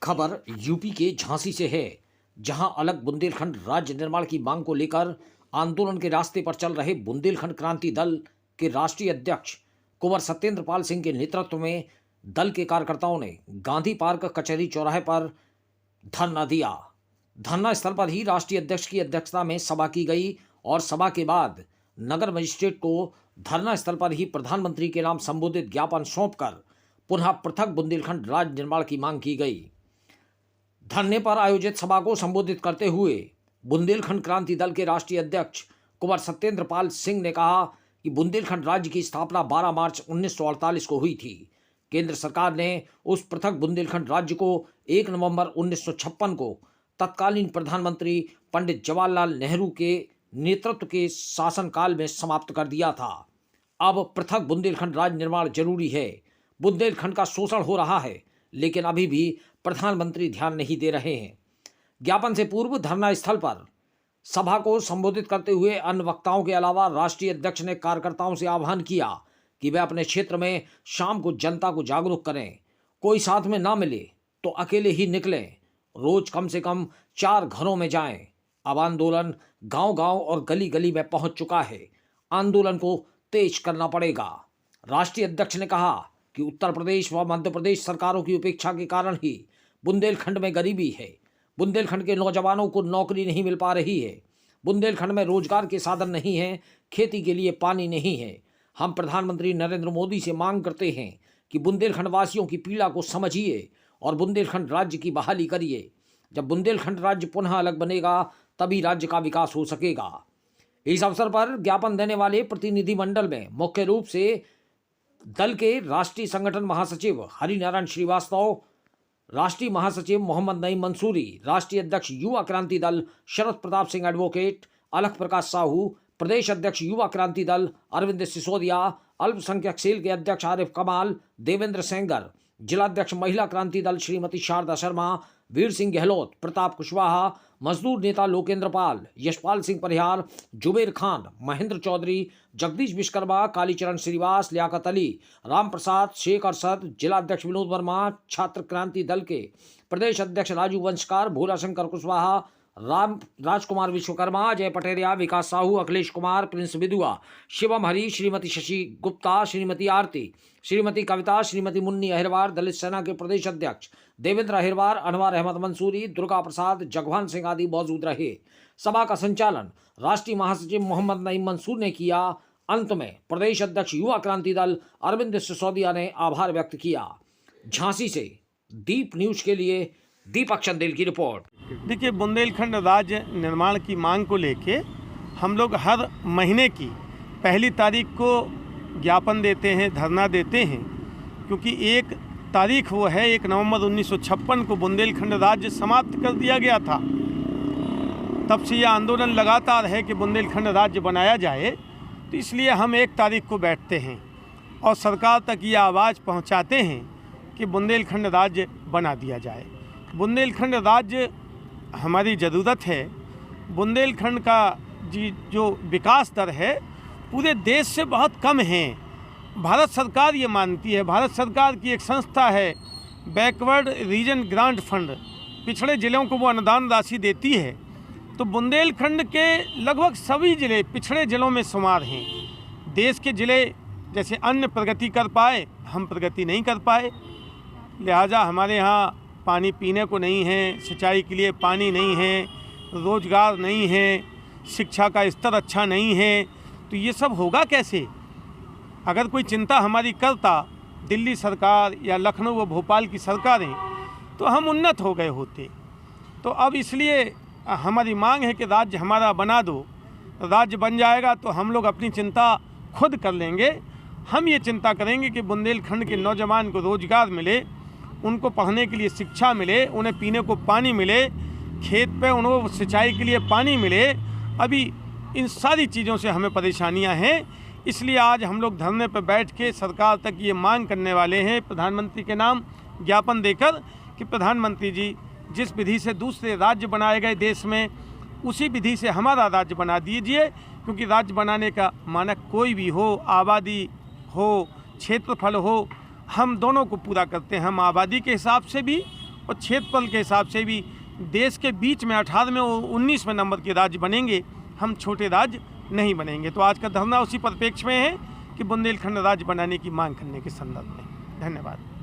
खबर यूपी के झांसी से है, जहां अलग बुंदेलखंड राज्य निर्माण की मांग को लेकर आंदोलन के रास्ते पर चल रहे बुंदेलखंड क्रांति दल के राष्ट्रीय अध्यक्ष कुंवर सत्येंद्र पाल सिंह के नेतृत्व में दल के कार्यकर्ताओं ने गांधी पार्क कचहरी चौराहे पर धरना दिया। धरना स्थल पर ही राष्ट्रीय अध्यक्ष की अध्यक्षता में सभा की गई और सभा के बाद नगर मजिस्ट्रेट को धरना स्थल पर ही प्रधानमंत्री के नाम संबोधित ज्ञापन सौंपकर पुनः पृथक बुंदेलखंड राज्य निर्माण की मांग की गई। धरने पर आयोजित सभा को संबोधित करते हुए बुंदेलखंड क्रांति दल के राष्ट्रीय अध्यक्ष कुंवर सत्येंद्र पाल सिंह ने कहा कि बुंदेलखंड राज्य की स्थापना 12 मार्च 1948 को हुई थी। केंद्र सरकार ने उस पृथक बुंदेलखंड राज्य को 1 नवंबर 1956 को तत्कालीन प्रधानमंत्री पंडित जवाहरलाल नेहरू के नेतृत्व के शासनकाल में समाप्त कर दिया था। अब पृथक बुंदेलखंड राज्य निर्माण जरूरी है। बुंदेलखंड का शोषण हो रहा है, लेकिन अभी भी प्रधानमंत्री ध्यान नहीं दे रहे हैं। ज्ञापन से पूर्व धरना स्थल पर सभा को संबोधित करते हुए अन्य वक्ताओं के अलावा राष्ट्रीय अध्यक्ष ने कार्यकर्ताओं से आह्वान किया कि वे अपने क्षेत्र में शाम को जनता को जागरूक करें। कोई साथ में ना मिले तो अकेले ही निकलें। रोज कम से कम 4 घरों में जाएं। अब आंदोलन गांव-गांव और गली-गली में पहुंच चुका है। आंदोलन को तेज करना पड़ेगा। राष्ट्रीय अध्यक्ष ने कहा कि उत्तर प्रदेश व मध्य प्रदेश सरकारों की उपेक्षा के कारण ही बुंदेलखंड में गरीबी है। बुंदेलखंड के नौजवानों को नौकरी नहीं मिल पा रही है। बुंदेलखंड में रोजगार के साधन नहीं हैं, खेती के लिए पानी नहीं है। हम प्रधानमंत्री नरेंद्र मोदी से मांग करते हैं कि बुंदेलखंड वासियों की पीड़ा को समझिए और बुंदेलखंड राज्य की बहाली करिए। जब बुंदेलखंड राज्य पुनः अलग बनेगा तभी राज्य का विकास हो सकेगा। इस अवसर पर ज्ञापन देने वाले प्रतिनिधिमंडल में मुख्य रूप से दल के राष्ट्रीय संगठन महासचिव हरिनारायण श्रीवास्तव, राष्ट्रीय महासचिव मोहम्मद नईम मंसूरी, राष्ट्रीय अध्यक्ष युवा क्रांति दल शरद प्रताप सिंह एडवोकेट, अलख प्रकाश साहू, प्रदेश अध्यक्ष युवा क्रांति दल अरविंद सिसोदिया, अल्पसंख्यक सेल के अध्यक्ष आरिफ कमाल, देवेंद्र सेंगर, जिलाध्यक्ष महिला क्रांति दल श्रीमती शारदा शर्मा, वीर सिंह गहलोत, प्रताप कुशवाहा, मजदूर नेता लोकेंद्र पाल, यशपाल सिंह परिहार, जुबेर खान, महेंद्र चौधरी, जगदीश विश्वकर्मा, कालीचरण श्रीवास, लियाकत अली, राम प्रसाद, शेख अरशद, जिलाध्यक्ष विनोद वर्मा, छात्र क्रांति दल के प्रदेश अध्यक्ष राजू वंशकार, भोला शंकर कुशवाहा, राजकुमार विश्वकर्मा, जय पटेरिया, विकास साहू, अखिलेश कुमार, प्रिंस विदुआ, शिवम हरी, श्रीमती शशि गुप्ता, श्रीमती आरती, श्रीमती कविता, श्रीमती मुन्नी अहिरवार, दलित सेना के प्रदेश अध्यक्ष देवेंद्र अहिरवार, अनवर अहमद मंसूरी, दुर्गा प्रसाद, जगवान सिंह आदि मौजूद रहे। सभा का संचालन राष्ट्रीय महासचिव मोहम्मद नईम मंसूर ने किया। अंत में प्रदेश अध्यक्ष युवा क्रांति दल अरविंद सिसोदिया ने आभार व्यक्त किया। झांसी से दीप न्यूज के लिए दीपक चंदेल की रिपोर्ट। देखिए, बुंदेलखंड राज्य निर्माण की मांग को लेके हम लोग हर महीने की पहली तारीख को ज्ञापन देते हैं, धरना देते हैं, क्योंकि एक तारीख वो है 1 नवंबर 1956 को बुंदेलखंड राज्य समाप्त कर दिया गया था। तब से यह आंदोलन लगातार है कि बुंदेलखंड राज्य बनाया जाए। तो इसलिए हम 1 तारीख को बैठते हैं और सरकार तक ये आवाज़ पहुंचाते हैं कि बुंदेलखंड राज्य बना दिया जाए। बुंदेलखंड राज्य हमारी ज़रूरत है। बुंदेलखंड का जो विकास दर है पूरे देश से बहुत कम है। भारत सरकार ये मानती है, भारत सरकार की एक संस्था है बैकवर्ड रीजन ग्रांट फंड, पिछड़े ज़िलों को वो अनुदान राशि देती है। तो बुंदेलखंड के लगभग सभी ज़िले पिछड़े ज़िलों में शुमार हैं। देश के ज़िले जैसे अन्य प्रगति कर पाए, हम प्रगति नहीं कर पाए। लिहाजा हमारे यहाँ पानी पीने को नहीं है, सिंचाई के लिए पानी नहीं है, रोज़गार नहीं है, शिक्षा का स्तर अच्छा नहीं है। तो ये सब होगा कैसे? अगर कोई चिंता हमारी करता दिल्ली सरकार या लखनऊ व भोपाल की सरकारें, तो हम उन्नत हो गए होते। तो अब इसलिए हमारी मांग है कि राज्य हमारा बना दो। राज्य बन जाएगा तो हम लोग अपनी चिंता खुद कर लेंगे। हम ये चिंता करेंगे कि बुंदेलखंड के नौजवान को रोज़गार मिले, उनको पढ़ने के लिए शिक्षा मिले, उन्हें पीने को पानी मिले, खेत पे उनको सिंचाई के लिए पानी मिले। अभी इन सारी चीज़ों से हमें परेशानियां हैं। इसलिए आज हम लोग धरने पर बैठ के सरकार तक ये मांग करने वाले हैं, प्रधानमंत्री के नाम ज्ञापन देकर, कि प्रधानमंत्री जी जिस विधि से दूसरे राज्य बनाए गए देश में, उसी विधि से हमारा राज्य बना दीजिए। क्योंकि राज्य बनाने का मानक कोई भी हो, आबादी हो, क्षेत्रफल हो, हम दोनों को पूरा करते हैं। हम आबादी के हिसाब से भी और क्षेत्रफल के हिसाब से भी देश के बीच में 18वें और 19वें नंबर के राज्य बनेंगे, हम छोटे राज्य नहीं बनेंगे। तो आज का धरना उसी परिप्रेक्ष्य में है कि बुंदेलखंड राज्य बनाने की मांग करने के संदर्भ में। धन्यवाद।